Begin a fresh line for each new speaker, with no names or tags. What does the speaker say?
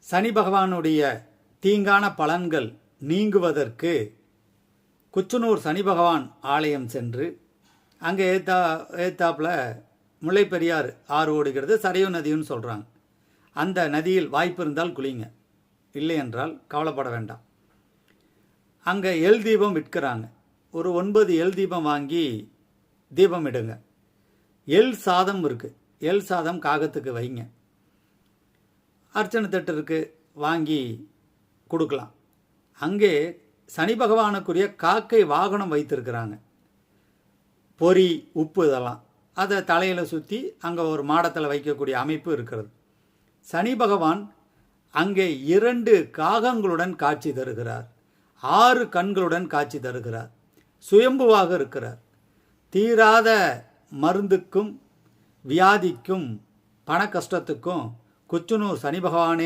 சனி பகவானுடைய தீங்கான பலன்கள் நீங்குவதற்கு குச்சனூர் சனி பகவான் ஆலயம் சென்று அங்கே ஏத்தாப்பில் முல்லைப்பெரியாறு ஆறு ஓடுகிறது, சரையு நதின்னு சொல்கிறாங்க. அந்த நதியில் வாய்ப்பு இருந்தால் குளிங்க, இல்லை என்றால் கவலைப்பட வேண்டாம். அங்கே எல் தீபம் விற்கிறாங்க. ஒரு 9 எல் தீபம் வாங்கி தீபம் இடுங்க. எல் சாதம் இருக்குது, எல் சாதம் காகத்துக்கு வைங்க. அர்ச்சனை தட்டு இருக்குது, வாங்கி கொடுக்கலாம். அங்கே சனி பகவானுக்குரிய காக்கை வாகனம் வைத்திருக்கிறாங்க. பொறி உப்பு இதெல்லாம் அதை தலையில் சுற்றி அங்கே ஒரு மாடத்தில் வைக்கக்கூடிய அமைப்பு இருக்கிறது. சனி பகவான் அங்கே 2 காகங்களுடன் காட்சி தருகிறார், 6 கண்களுடன் காட்சி தருகிறார், சுயம்புவாக இருக்கிறார். தீராத மருந்துக்கும் வியாதிக்கும் பண கஷ்டத்துக்கும் குச்சனூர் சனி பகவானே